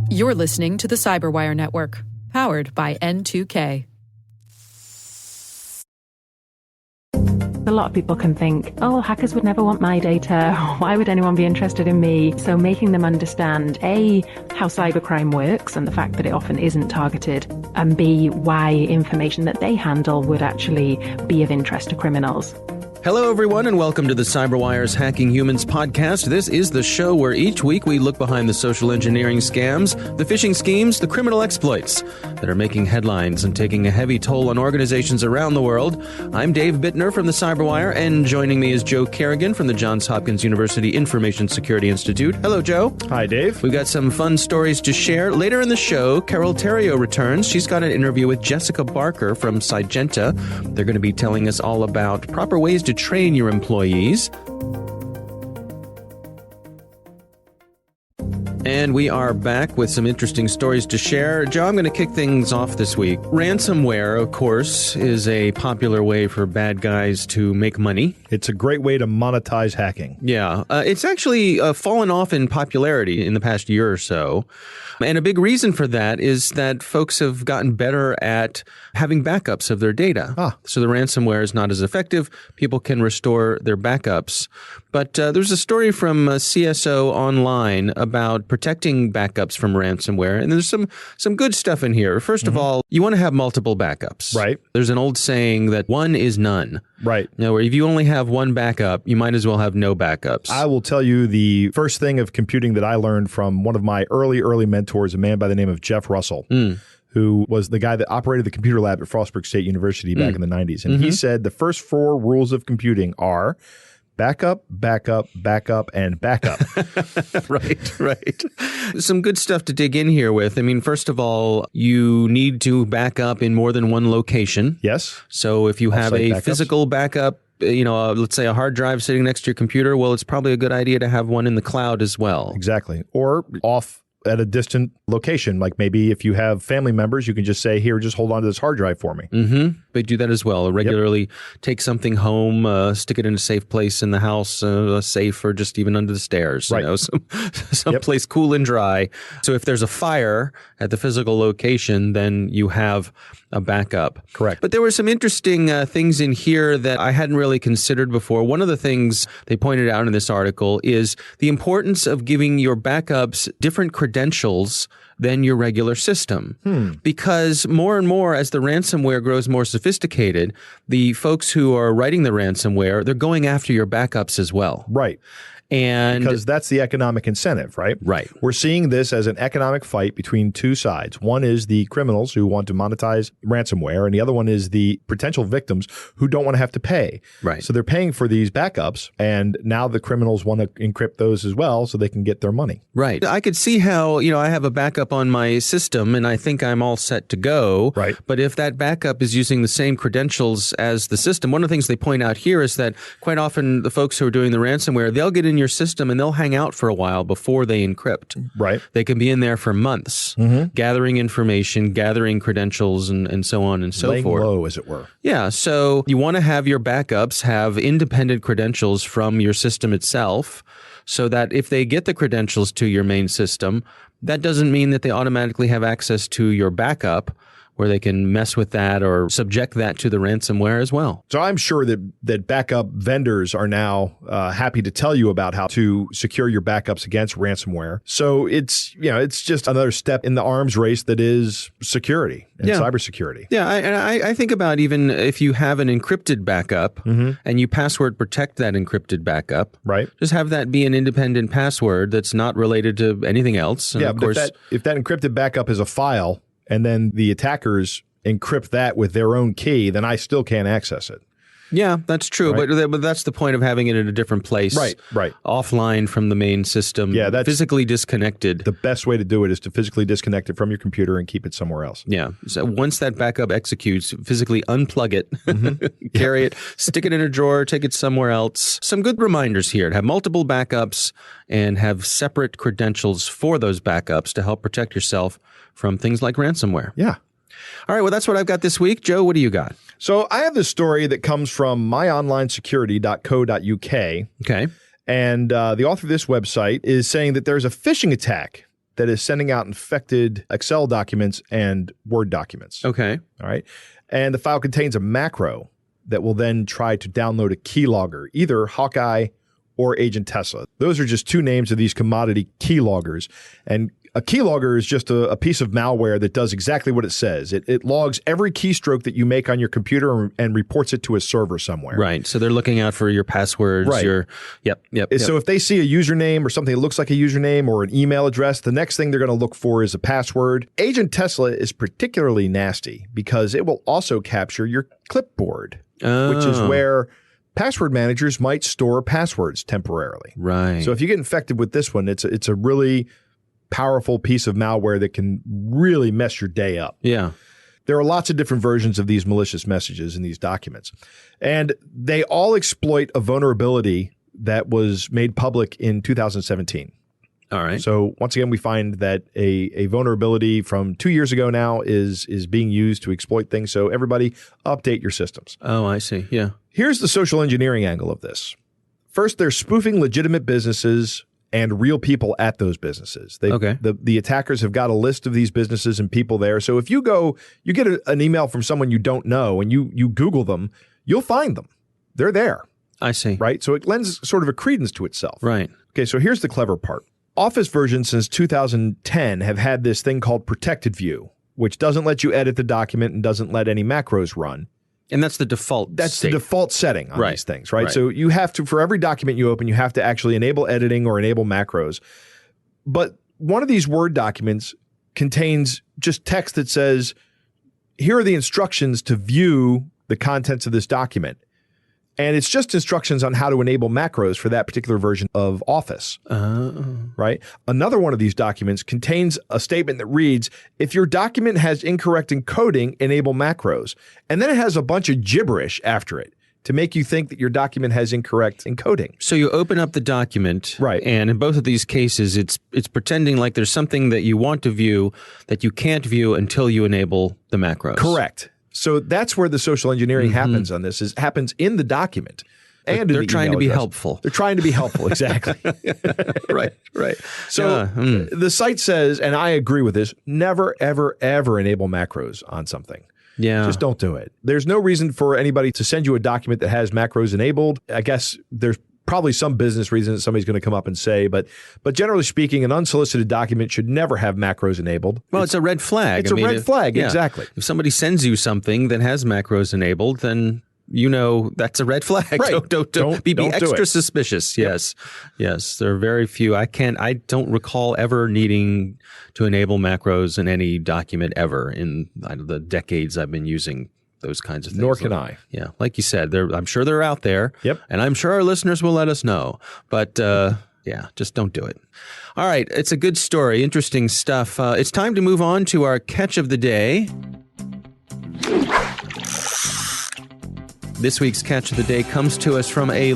You're listening to the Cyberwire Network, powered by N2K. A lot of people can think, oh, hackers would never want my data. Why would anyone be interested in me? So making them understand, A, how cybercrime works and the fact that it often isn't targeted, and B, why information that they handle would actually be of interest to criminals. Hello, everyone, and welcome to the CyberWire's Hacking Humans podcast. This is the show where each week we look behind the social engineering scams, the phishing schemes, the criminal exploits that are making headlines and taking a heavy toll on organizations around the world. I'm Dave Bittner from the CyberWire, and joining me is Joe Kerrigan from the Johns Hopkins University Information Security Institute. Hello, Joe. Hi, Dave. We've got some fun stories to share. Later in the show, Carole Theriault returns. She's got an interview with Jessica Barker from Cygenta. They're going to be telling us all about proper ways to train your employees. And we are back with some interesting stories to share. Joe, I'm going to kick things off this week. Ransomware, of course, is a popular way for bad guys to make money. It's a great way to monetize hacking. Yeah. It's actually fallen off in popularity in the past year or so. And a big reason for that is that folks have gotten better at having backups of their data. So the ransomware is not as effective. People can restore their backups. But there's a story from CSO Online about protecting backups from ransomware. And there's some good stuff in here. First of all, you want to have multiple backups. Right. There's an old saying that one is none. Right. Now, if you only have one backup, you might as well have no backups. I will tell you the first thing of computing that I learned from one of my early mentors, a man by the name of Jeff Russell, who was the guy that operated the computer lab at Frostburg State University back in the 90s. And he said the first 4 rules of computing are backup, backup, backup, and backup. Right. Some good stuff to dig in here with. I mean, first of all, you need to back up in more than one location. Yes. So if you have a physical backup, let's say a hard drive sitting next to your computer, well, it's probably a good idea to have one in the cloud as well. Exactly. Or off at a distant location. Like maybe if you have family members, you can just say, here, just hold on to this hard drive for me. They do that as well. Regularly take something home, stick it in a safe place in the house, a safe or just even under the stairs, right. Some place cool and dry. So if there's a fire at the physical location, then you have a backup. Correct. But there were some interesting things in here that I hadn't really considered before. One of the things they pointed out in this article is the importance of giving your backups different credentials than your regular system. Because more and more, as the ransomware grows more sophisticated, the folks who are writing the ransomware, they're going after your backups as well. Right. And because that's the economic incentive, right? Right. We're seeing this as an economic fight between two sides. One is the criminals who want to monetize ransomware, and the other one is the potential victims who don't want to have to pay. Right. So they're paying for these backups, and now the criminals want to encrypt those as well so they can get their money. Right. I could see how, I have a backup on my system, and I think I'm all set to go. Right. But if that backup is using the same credentials as the system, one of the things they point out here is that quite often the folks who are doing the ransomware, they'll get in your system and they'll hang out for a while before they encrypt. Right. They can be in there for months, gathering information, gathering credentials, and so on and so Laying forth. low, as it were. Yeah. So you want to have your backups have independent credentials from your system itself, so that if they get the credentials to your main system, that doesn't mean that they automatically have access to your backup, where they can mess with that or subject that to the ransomware as well. So I'm sure that backup vendors are now happy to tell you about how to secure your backups against ransomware. So it's just another step in the arms race that is security and cybersecurity. Yeah, I think about even if you have an encrypted backup and you password protect that encrypted backup, right? Just have that be an independent password that's not related to anything else. And yeah, of but course, if that encrypted backup is a file, and then the attackers encrypt that with their own key, then I still can't access it. Yeah, that's true. Right. But that's the point of having it in a different place. Right. Offline from the main system. Yeah, that's physically disconnected. The best way to do it is to physically disconnect it from your computer and keep it somewhere else. Yeah. So once that backup executes, physically unplug it, carry it, stick it in a drawer, take it somewhere else. Some good reminders here to have multiple backups and have separate credentials for those backups to help protect yourself from things like ransomware. Yeah. All right, well, that's what I've got this week. Joe, what do you got? So I have this story that comes from myonlinesecurity.co.uk. Okay. And the author of this website is saying that there's a phishing attack that is sending out infected Excel documents and Word documents. Okay. All right. And the file contains a macro that will then try to download a keylogger, either Hawkeye or Agent Tesla. Those are just two names of these commodity keyloggers. And a keylogger is just a piece of malware that does exactly what it says. It logs every keystroke that you make on your computer and reports it to a server somewhere. Right. So they're looking out for your passwords. Right. Yep. So if they see a username or something that looks like a username or an email address, the next thing they're going to look for is a password. Agent Tesla is particularly nasty because it will also capture your clipboard, which is where password managers might store passwords temporarily. Right. So if you get infected with this one, it's a really powerful piece of malware that can really mess your day up. Yeah. There are lots of different versions of these malicious messages in these documents. And they all exploit a vulnerability that was made public in 2017. All right. So once again, we find that a vulnerability from 2 years ago now is being used to exploit things. So everybody update your systems. Oh, I see. Yeah. Here's the social engineering angle of this. First, they're spoofing legitimate businesses and real people at those businesses. The attackers have got a list of these businesses and people there. So if you get an email from someone you don't know and you Google them, you'll find them. They're there. I see. Right? So it lends sort of a credence to itself. Right. Okay, so here's the clever part. Office versions since 2010 have had this thing called protected view, which doesn't let you edit the document and doesn't let any macros run. And that's the default the default setting on right. these things, right? So you have to, for every document you open, you have to actually enable editing or enable macros. But one of these Word documents contains just text that says, here are the instructions to view the contents of this document. And it's just instructions on how to enable macros for that particular version of Office, right? Another one of these documents contains a statement that reads, if your document has incorrect encoding, enable macros. And then it has a bunch of gibberish after it to make you think that your document has incorrect encoding. So you open up the document, right? And in both of these cases, it's pretending like there's something that you want to view that you can't view until you enable the macros. Correct. So that's where the social engineering happens on this, happens in the document. And they're trying to be helpful. They're trying to be helpful, exactly. Right. So the site says, and I agree with this, never, ever, ever enable macros on something. Yeah. Just don't do it. There's no reason for anybody to send you a document that has macros enabled. I guess there's probably some business reason that somebody's going to come up and say, but generally speaking, an unsolicited document should never have macros enabled. Well, it's a red flag. It's a red flag, exactly. If somebody sends you something that has macros enabled, then you know that's a red flag. Right. Don't be extra suspicious. Yes. There are very few. I don't recall ever needing to enable macros in any document ever in the decades I've been using those kinds of things. Nor can I. Yeah. Like you said, I'm sure they're out there. Yep. And I'm sure our listeners will let us know. But just don't do it. All right. It's a good story. Interesting stuff. It's time to move on to our catch of the day. This week's catch of the day comes to us from a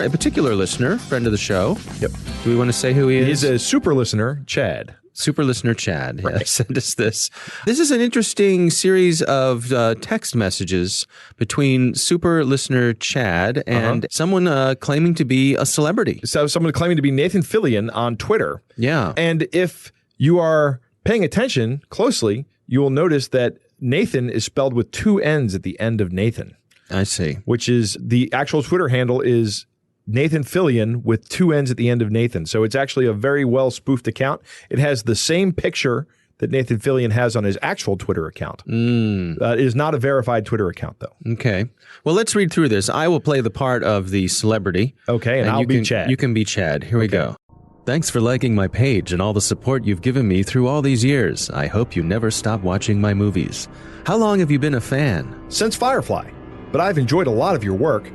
particular listener, friend of the show. Yep. Do we want to say who he is? He's a super listener, Chad. Super listener Chad sent us this. This is an interesting series of text messages between super listener Chad and someone claiming to be a celebrity. So someone claiming to be Nathan Fillion on Twitter. Yeah. And if you are paying attention closely, you will notice that Nathan is spelled with two N's at the end of Nathan. I see. Which is the actual Twitter handle is Nathan Fillion with two N's at the end of Nathan. So it's actually a very well spoofed account. It has the same picture that Nathan Fillion has on his actual Twitter account. It is not a verified Twitter account, though. Okay. Well, let's read through this. I will play the part of the celebrity. Okay, and I'll be Chad. You can be Chad. Here we go. Thanks for liking my page and all the support you've given me through all these years. I hope you never stop watching my movies. How long have you been a fan? Since Firefly. But I've enjoyed a lot of your work.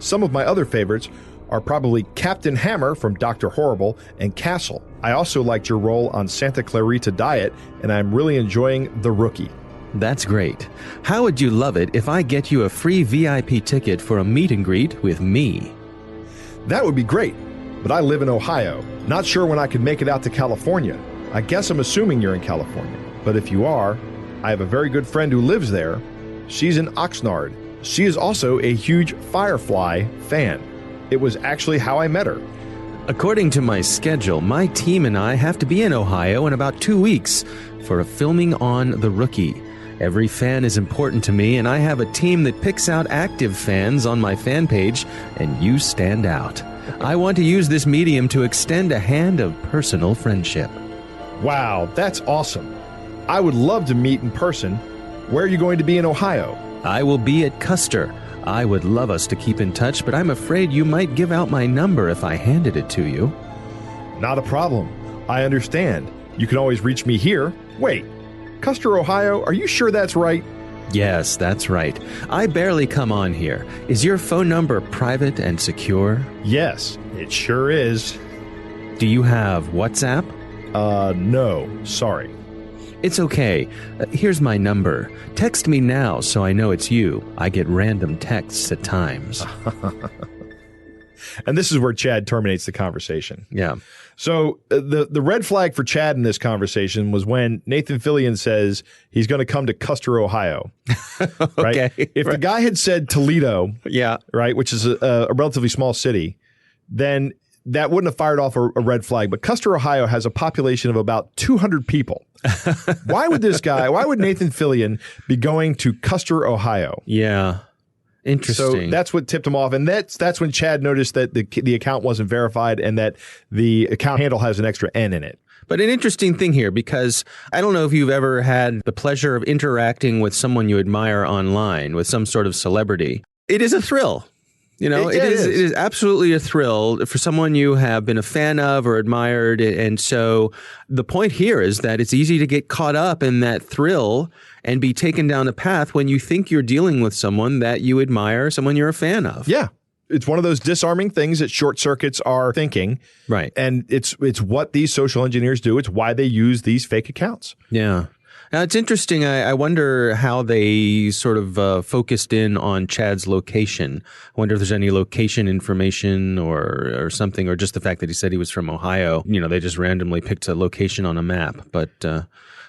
Some of my other favorites are probably Captain Hammer from Dr. Horrible and Castle. I also liked your role on Santa Clarita Diet, and I'm really enjoying The Rookie. That's great. How would you love it if I get you a free VIP ticket for a meet and greet with me? That would be great, but I live in Ohio. Not sure when I could make it out to California. I guess I'm assuming you're in California. But if you are, I have a very good friend who lives there. She's in Oxnard. She is also a huge Firefly fan. It was actually how I met her. According to my schedule, my team and I have to be in Ohio in about 2 weeks for a filming on The Rookie. Every fan is important to me, and I have a team that picks out active fans on my fan page, and you stand out. I want to use this medium to extend a hand of personal friendship. Wow, that's awesome. I would love to meet in person. Where are you going to be in Ohio? I will be at Custer. I would love us to keep in touch, but I'm afraid you might give out my number if I handed it to you. Not a problem. I understand. You can always reach me here. Wait, Custer, Ohio? Are you sure that's right? Yes, that's right. I barely come on here. Is your phone number private and secure? Yes, it sure is. Do you have WhatsApp? No, sorry. It's okay. Here's my number. Text me now so I know it's you. I get random texts at times. And this is where Chad terminates the conversation. Yeah. So the red flag for Chad in this conversation was when Nathan Fillion says he's going to come to Custer, Ohio. Right? Okay. If the guy had said Toledo, yeah, right, which is a relatively small city, then that wouldn't have fired off a red flag. But Custer, Ohio has a population of about 200 people. Why would Nathan Fillion be going to Custer, Ohio? Yeah. Interesting. So that's what tipped him off. And that's when Chad noticed that the account wasn't verified and that the account handle has an extra N in it. But an interesting thing here, because I don't know if you've ever had the pleasure of interacting with someone you admire online, with some sort of celebrity. It is a thrill. You know, it is absolutely a thrill for someone you have been a fan of or admired. And so the point here is that it's easy to get caught up in that thrill and be taken down a path when you think you're dealing with someone that you admire, someone you're a fan of. Yeah. It's one of those disarming things that short circuits our thinking. Right. And it's what these social engineers do. It's why they use these fake accounts. Yeah. Now, it's interesting. I wonder how they sort of focused in on Chad's location. I wonder if there's any location information or something, or just the fact that he said he was from Ohio. You know, they just randomly picked a location on a map. But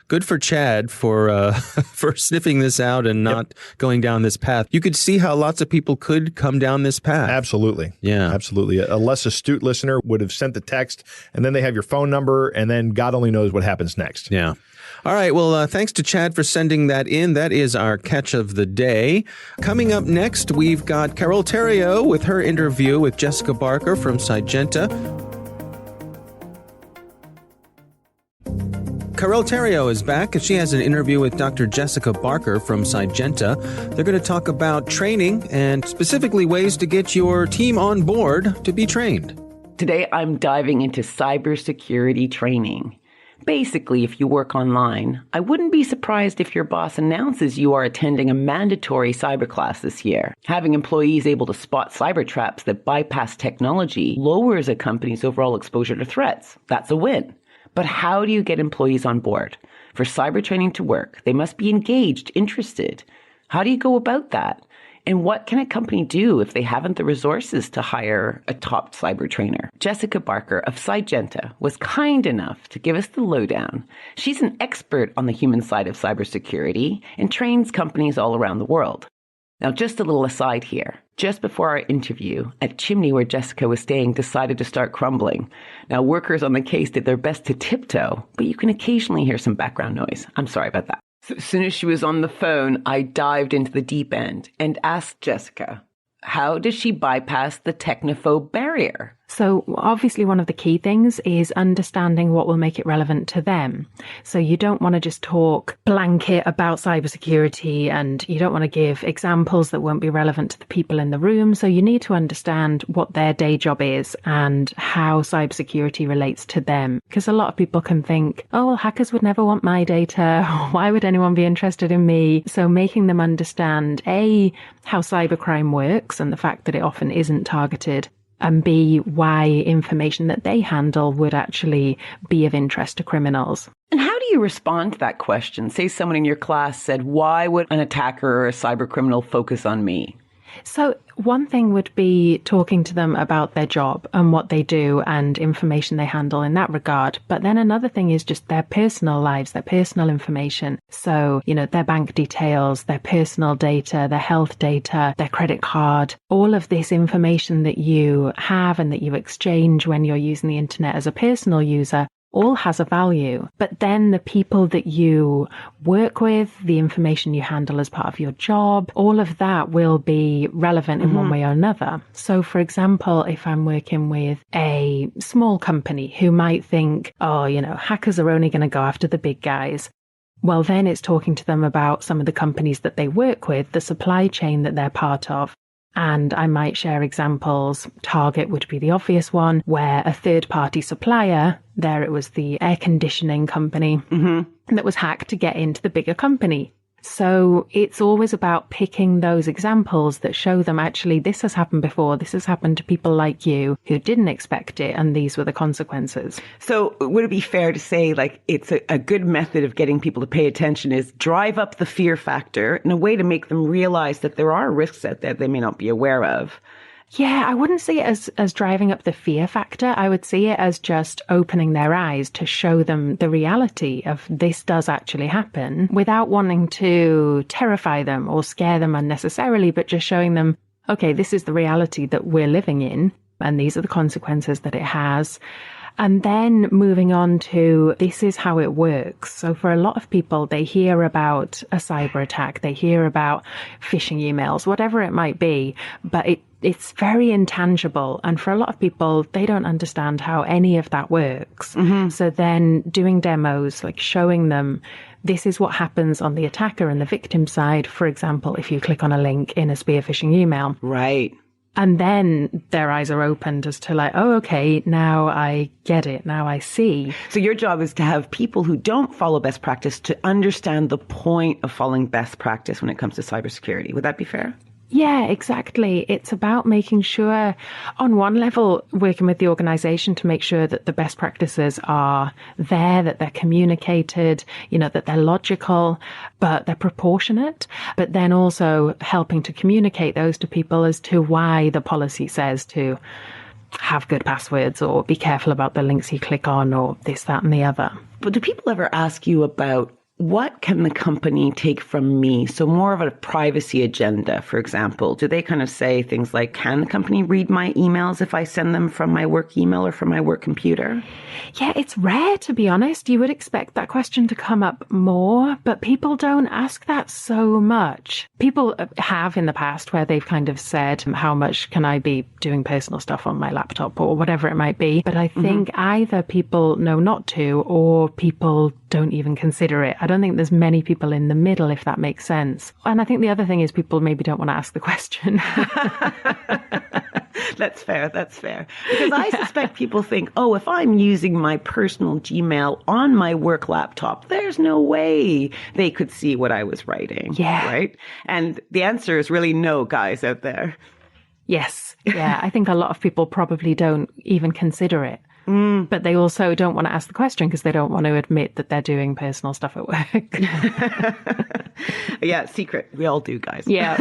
good for Chad for for sniffing this out and not going down this path. You could see how lots of people could come down this path. Absolutely. Yeah. Absolutely. A less astute listener would have sent the text, and then they have your phone number, and then God only knows what happens next. Yeah. All right. Well, thanks to Chad for sending that in. That is our catch of the day. Coming up next, we've got Carole Theriault with her interview with Jessica Barker from Cygenta. Carole Theriault is back, and she has an interview with Dr. Jessica Barker from Cygenta. They're going to talk about training and specifically ways to get your team on board to be trained. Today, I'm diving into cybersecurity training. Basically, if you work online, I wouldn't be surprised if your boss announces you are attending a mandatory cyber class this year. Having employees able to spot cyber traps that bypass technology lowers a company's overall exposure to threats. That's a win. But how do you get employees on board? For cyber training to work, they must be engaged, interested. How do you go about that? And what can a company do if they haven't the resources to hire a top cyber trainer? Jessica Barker of Cygenta was kind enough to give us the lowdown. She's an expert on the human side of cybersecurity and trains companies all around the world. Now, just a little aside here. Just before our interview, a chimney where Jessica was staying decided to start crumbling. Now, workers on the case did their best to tiptoe, but you can occasionally hear some background noise. I'm sorry about that. So as soon as she was on the phone, I dived into the deep end and asked Jessica, how does she bypass the technophobe barrier? So obviously one of the key things is understanding what will make it relevant to them. So you don't want to just talk blanket about cybersecurity, and you don't want to give examples that won't be relevant to the people in the room. So you need to understand what their day job is and how cybersecurity relates to them. Because a lot of people can think, oh, well, hackers would never want my data. Why would anyone be interested in me? So making them understand, A, how cybercrime works and the fact that it often isn't targeted, and B, why information that they handle would actually be of interest to criminals. And how do you respond to that question? Say someone in your class said, why would an attacker or a cyber criminal focus on me? So one thing would be talking to them about their job and what they do and information they handle in that regard. But then another thing is just their personal lives, their personal information. So, their bank details, their personal data, their health data, their credit card, all of this information that you have and that you exchange when you're using the internet as a personal user all has a value. But then the people that you work with, the information you handle as part of your job, all of that will be relevant in one way or another. So for example, if I'm working with a small company who might think, hackers are only going to go after the big guys. Well, then it's talking to them about some of the companies that they work with, the supply chain that they're part of. And I might share examples. Target would be the obvious one, where a third-party supplier, there it was the air conditioning company, that was hacked to get into the bigger company. So it's always about picking those examples that show them, actually, this has happened before. This has happened to people like you who didn't expect it, and these were the consequences. So would it be fair to say, it's a good method of getting people to pay attention is drive up the fear factor in a way to make them realize that there are risks out there they may not be aware of? Yeah, I wouldn't see it as driving up the fear factor. I would see it as just opening their eyes to show them the reality of this does actually happen without wanting to terrify them or scare them unnecessarily, but just showing them, okay, this is the reality that we're living in and these are the consequences that it has. And then moving on to this is how it works. So for a lot of people, they hear about a cyber attack, they hear about phishing emails, whatever it might be, but it's very intangible. And for a lot of people, they don't understand how any of that works. So then doing demos, like showing them this is what happens on the attacker and the victim side. For example, if you click on a link in a spear phishing email. Right. And then their eyes are opened as to oh, okay, now I get it. Now I see. So your job is to have people who don't follow best practice to understand the point of following best practice when it comes to cybersecurity. Would that be fair? Yeah, exactly. It's about making sure, on one level, working with the organization to make sure that the best practices are there, that they're communicated, that they're logical, but they're proportionate. But then also helping to communicate those to people as to why the policy says to have good passwords or be careful about the links you click on or this, that, and the other. But do people ever ask you about what can the company take from me? So more of a privacy agenda, for example. Do they kind of say things like, can the company read my emails if I send them from my work email or from my work computer? Yeah, it's rare, to be honest. You would expect that question to come up more, but people don't ask that so much. People have in the past where they've kind of said, how much can I be doing personal stuff on my laptop or whatever it might be. But I think either people know not to or people don't even consider it. I don't think there's many people in the middle, if that makes sense. And I think the other thing is people maybe don't want to ask the question. That's fair. Because I suspect people think, if I'm using my personal Gmail on my work laptop, there's no way they could see what I was writing. Yeah. Right? And the answer is really no, guys out there. Yes. Yeah. I think a lot of people probably don't even consider it. But they also don't want to ask the question because they don't want to admit that they're doing personal stuff at work. Yeah, secret. We all do, guys. Yeah.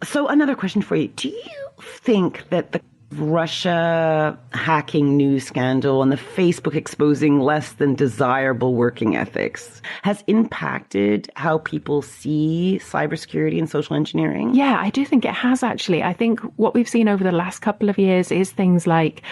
So another question for you. Do you think that the Russia hacking news scandal and the Facebook exposing less than desirable working ethics has impacted how people see cybersecurity and social engineering? Yeah, I do think it has, actually. I think what we've seen over the last couple of years is things like,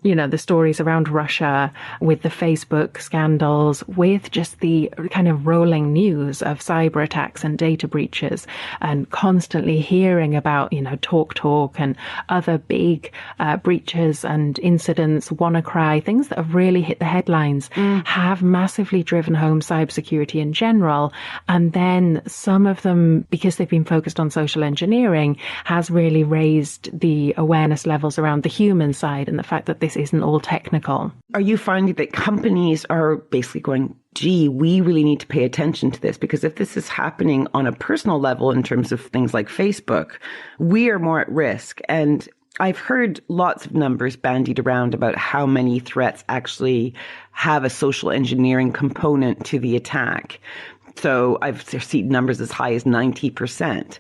the stories around Russia with the Facebook scandals, with just the kind of rolling news of cyber attacks and data breaches, and constantly hearing about, TalkTalk and other big breaches and incidents, WannaCry, things that have really hit the headlines, have massively driven home cybersecurity in general. And then some of them, because they've been focused on social engineering, has really raised the awareness levels around the human side and the fact that this isn't all technical. Are you finding that companies are basically going, gee, we really need to pay attention to this, because if this is happening on a personal level in terms of things like Facebook, we are more at risk? And I've heard lots of numbers bandied around about how many threats actually have a social engineering component to the attack. So I've seen numbers as high as 90%.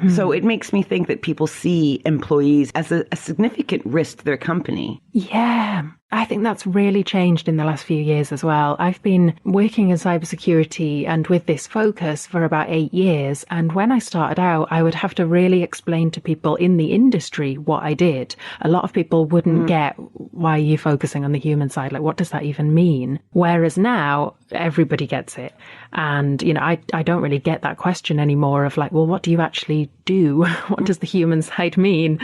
So it makes me think that people see employees as a significant risk to their company. Yeah, I think that's really changed in the last few years as well. I've been working in cybersecurity and with this focus for about 8 years. And when I started out, I would have to really explain to people in the industry what I did. A lot of people wouldn't get, why are you focusing on the human side? Like, what does that even mean? Whereas now, everybody gets it. And, I don't really get that question anymore of like, well, what do you actually do? What does the human side mean?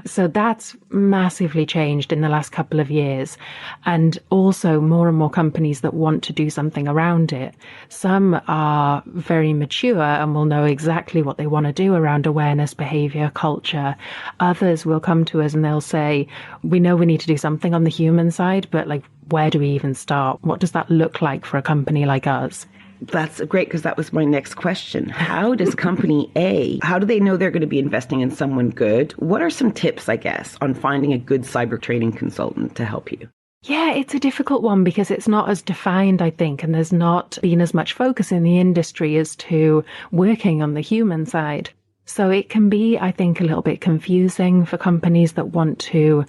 So that's massively changed in the last couple of years. And also more and more companies that want to do something around it. Some are very mature and will know exactly what they want to do around awareness, behavior, culture. Others will come to us and they'll say, we know we need to do something on the human side, but like, where do we even start? What does that look like for a company like us? That's great, because that was my next question. How does company A, how do they know they're going to be investing in someone good? What are some tips, I guess, on finding a good cyber training consultant to help you? Yeah, it's a difficult one because it's not as defined, I think, and there's not been as much focus in the industry as to working on the human side. So it can be, I think, a little bit confusing for companies that want to,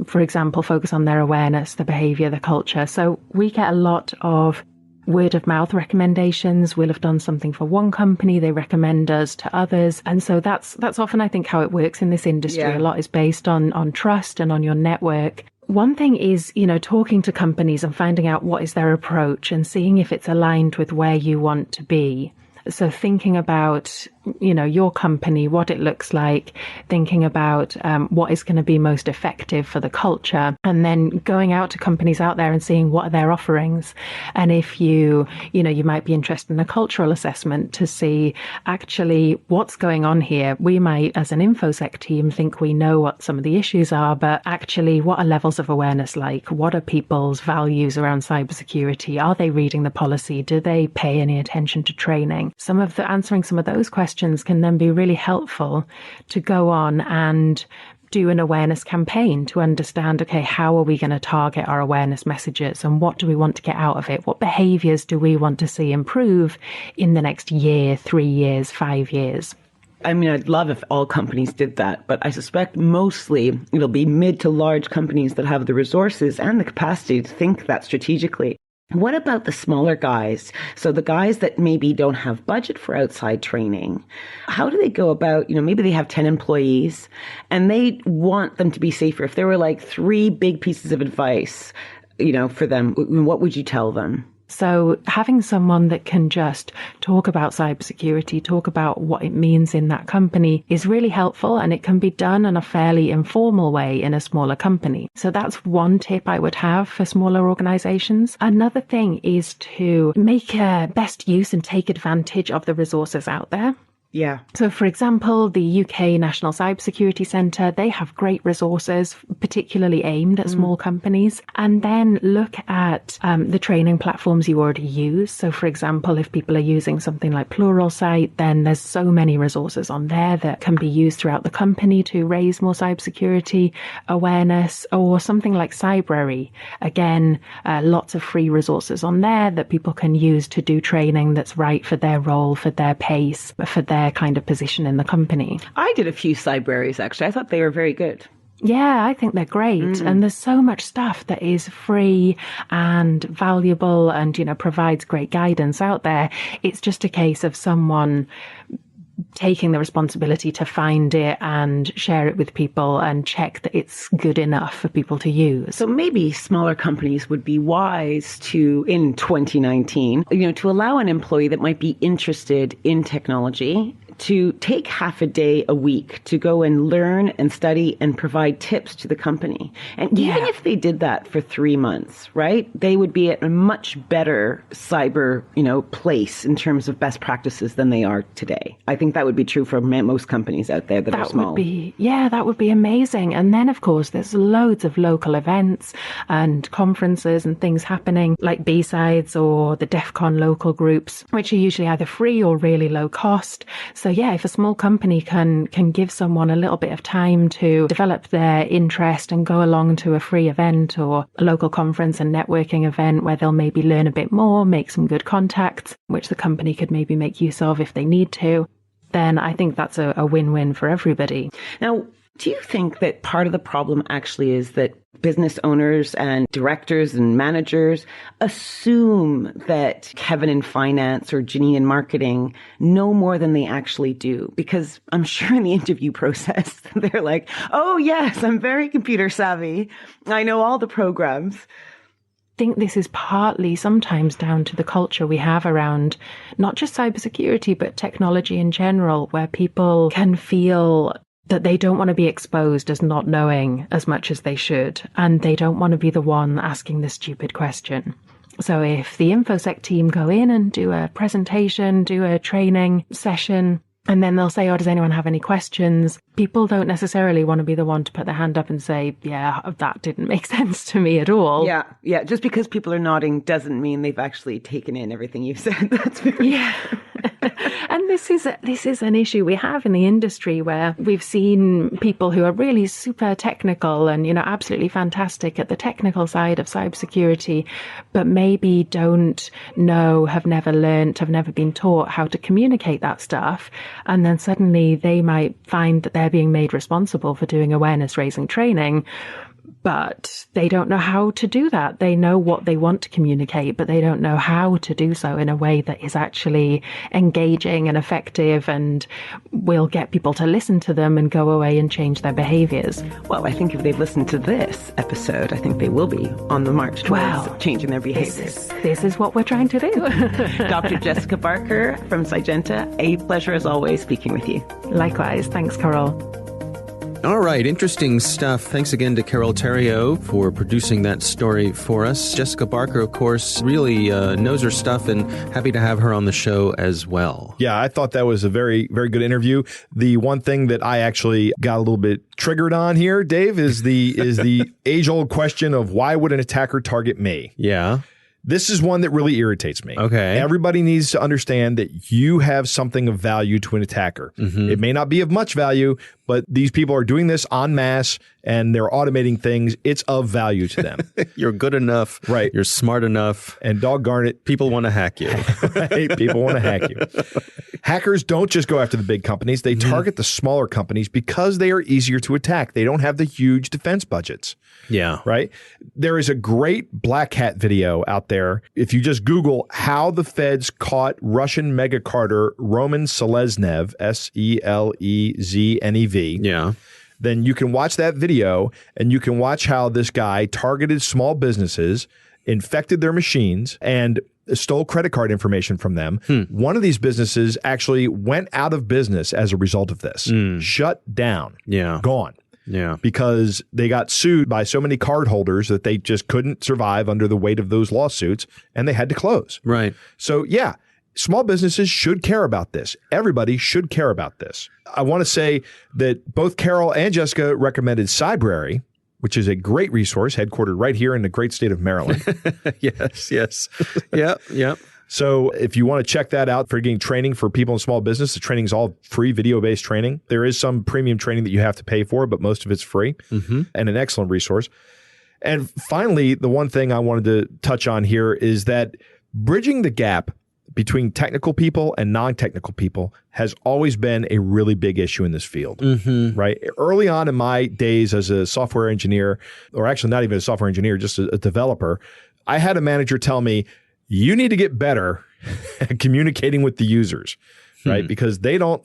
for example, focus on their awareness, the behavior, the culture. So we get a lot of word of mouth recommendations. We'll have done something for one company, they recommend us to others. And so that's often, I think, how it works in this industry. Yeah. A lot is based on trust and on your network. One thing is, talking to companies and finding out what is their approach and seeing if it's aligned with where you want to be. So thinking about, your company, what it looks like, thinking about what is going to be most effective for the culture, and then going out to companies out there and seeing what are their offerings. And if you might be interested in a cultural assessment to see actually what's going on here. We might, as an InfoSec team, think we know what some of the issues are, but actually what are levels of awareness like? What are people's values around cybersecurity? Are they reading the policy? Do they pay any attention to training? Answering some of those questions can then be really helpful to go on and do an awareness campaign to understand, okay, how are we going to target our awareness messages and what do we want to get out of it? What behaviors do we want to see improve in the next year, 3 years, 5 years? I mean, I'd love if all companies did that, but I suspect mostly it'll be mid to large companies that have the resources and the capacity to think that strategically. What about the smaller guys? So the guys that maybe don't have budget for outside training, how do they go about, maybe they have 10 employees and they want them to be safer. If there were like 3 big pieces of advice, for them, what would you tell them? So having someone that can just talk about cybersecurity, talk about what it means in that company is really helpful, and it can be done in a fairly informal way in a smaller company. So that's one tip I would have for smaller organizations. Another thing is to make best use and take advantage of the resources out there. Yeah. So, for example, the UK National Cybersecurity Centre, they have great resources, particularly aimed at small companies. And then look at the training platforms you already use. So, for example, if people are using something like Pluralsight, then there's so many resources on there that can be used throughout the company to raise more cybersecurity awareness, or something like Cybrary. Again, lots of free resources on there that people can use to do training that's right for their role, for their pace, for their kind of position in the company. I did a few Cybraries, actually. I thought they were very good. Yeah, I think they're great. And there's so much stuff that is free and valuable and, provides great guidance out there. It's just a case of someone taking the responsibility to find it and share it with people and check that it's good enough for people to use. So maybe smaller companies would be wise to, in 2019, to allow an employee that might be interested in technology to take half a day a week to go and learn and study and provide tips to the company. And even if they did that for 3 months, right, they would be at a much better cyber, place in terms of best practices than they are today. I think that would be true for most companies out there that are small. That would be amazing. And then, of course, there's loads of local events and conferences and things happening like B-Sides or the DEF CON local groups, which are usually either free or really low cost. So yeah, if a small company can give someone a little bit of time to develop their interest and go along to a free event or a local conference and networking event where they'll maybe learn a bit more, make some good contacts, which the company could maybe make use of if they need to, then I think that's a win-win for everybody. Now, do you think that part of the problem actually is that business owners and directors and managers assume that Kevin in finance or Janine in marketing know more than they actually do? Because I'm sure in the interview process, they're like, oh, yes, I'm very computer savvy. I know all the programs. I think this is partly sometimes down to the culture we have around not just cybersecurity, but technology in general, where people can feel that they don't want to be exposed as not knowing as much as they should, and they don't want to be the one asking the stupid question. So if the InfoSec team go in and do a presentation, do a training session, and then they'll say, oh, does anyone have any questions? People don't necessarily want to be the one to put their hand up and say, yeah, that didn't make sense to me at all. Yeah. Just because people are nodding doesn't mean they've actually taken in everything you've said. That's very And this is an issue we have in the industry where we've seen people who are really super technical and, absolutely fantastic at the technical side of cybersecurity, but maybe don't know, have never learned, have never been taught how to communicate that stuff. And then suddenly they might find that they're being made responsible for doing awareness raising training, but they don't know how to do that. They know what they want to communicate, but they don't know how to do so in a way that is actually engaging and effective and will get people to listen to them and go away and change their behaviors. Well, I think if they've listened to this episode, I think they will be on the march towards changing their behaviors. This is what we're trying to do. Dr. Jessica Barker from Cygenta, a pleasure as always speaking with you. Likewise. Thanks, Carole. All right, interesting stuff. Thanks again to Carole Theriault for producing that story for us. Jessica Barker, of course, really knows her stuff, and happy to have her on the show as well. Yeah, I thought that was a very, very good interview. The one thing that I actually got a little bit triggered on here, Dave, is the age-old question of why would an attacker target me? Yeah. This is one that really irritates me. Okay. Everybody needs to understand that you have something of value to an attacker. Mm-hmm. It may not be of much value, but these people are doing this en masse and they're automating things. It's of value to them. You're good enough. Right. You're smart enough. And doggone it, people want to hack you. Right? People want to hack you. Hackers don't just go after the big companies. They target the smaller companies because they are easier to attack. They don't have the huge defense budgets. Yeah. Right. There is a great Black Hat video out there. If you just Google how the feds caught Russian mega carder Roman Seleznev, Seleznev. Yeah. Then you can watch that video and you can watch how this guy targeted small businesses, infected their machines, and stole credit card information from them. One of these businesses actually went out of business as a result of this. Shut down. Yeah. Gone. Yeah. Because they got sued by so many cardholders that they just couldn't survive under the weight of those lawsuits and they had to close. Right. So, yeah, small businesses should care about this. Everybody should care about this. I want to say that both Carole and Jessica recommended Cybrary, which is a great resource headquartered right here in the great state of Maryland. Yes. Yep. So if you want to check that out for getting training for people in small business, the training is all free video-based training. There is some premium training that you have to pay for, but most of it's free and an excellent resource. And finally, the one thing I wanted to touch on here is that bridging the gap between technical people and non-technical people has always been a really big issue in this field, right? Early on in my days as a software engineer, or actually not even a software engineer, just a developer, I had a manager tell me, you need to get better at communicating with the users, right? Because they don't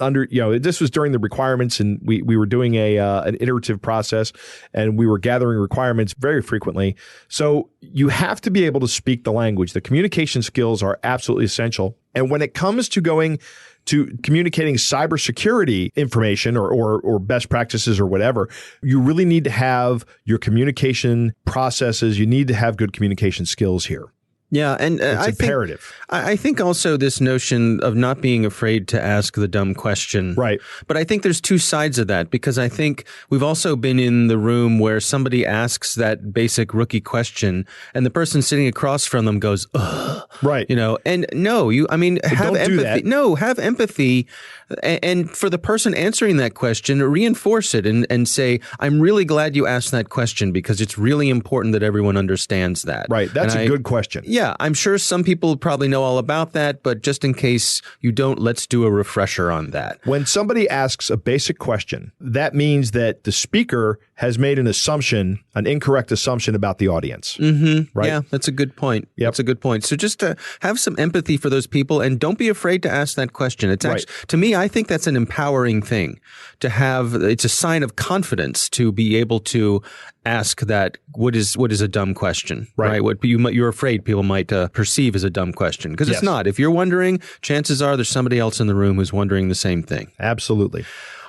this was during the requirements and we were doing an iterative process and we were gathering requirements very frequently. So you have to be able to speak the language. The communication skills are absolutely essential. And when it comes to going to communicating cybersecurity information or best practices or whatever, you really need to have your communication processes. You need to have good communication skills here. Yeah, and it's imperative. I think also this notion of not being afraid to ask the dumb question. Right. But I think there's two sides of that, because I think we've also been in the room where somebody asks that basic rookie question and the person sitting across from them goes, ugh. Right. And no, have empathy. Do that. No, have empathy. And for the person answering that question, reinforce it and say, I'm really glad you asked that question because it's really important that everyone understands that. Right. That's a good question. Yeah, I'm sure some people probably know all about that, but just in case you don't, let's do a refresher on that. When somebody asks a basic question, that means that the speaker has made an incorrect assumption about the audience. Mm-hmm. Right? Yeah, that's a good point. Yep. That's a good point. So just to have some empathy for those people and don't be afraid to ask that question. It's actually, to me, I think that's an empowering thing to have. It's a sign of confidence to be able to ask that, what is a dumb question, right? What you're afraid people might perceive as a dumb question, because it's not. If you're wondering, chances are there's somebody else in the room who's wondering the same thing. Absolutely.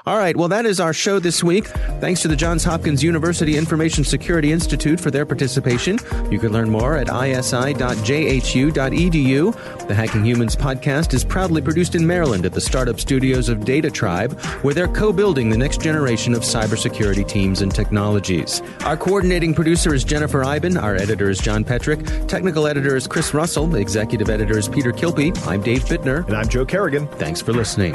All right. Well, that is our show this week. Thanks to the Johns Hopkins University Information Security Institute for their participation. You can learn more at isi.jhu.edu. The Hacking Humans podcast is proudly produced in Maryland at the startup studios of Data Tribe, where they're co-building the next generation of cybersecurity teams and technologies. Our coordinating producer is Jennifer Iben. Our editor is John Petrick. Technical editor is Chris Russell. Executive editor is Peter Kilpie. I'm Dave Bittner. And I'm Joe Kerrigan. Thanks for listening.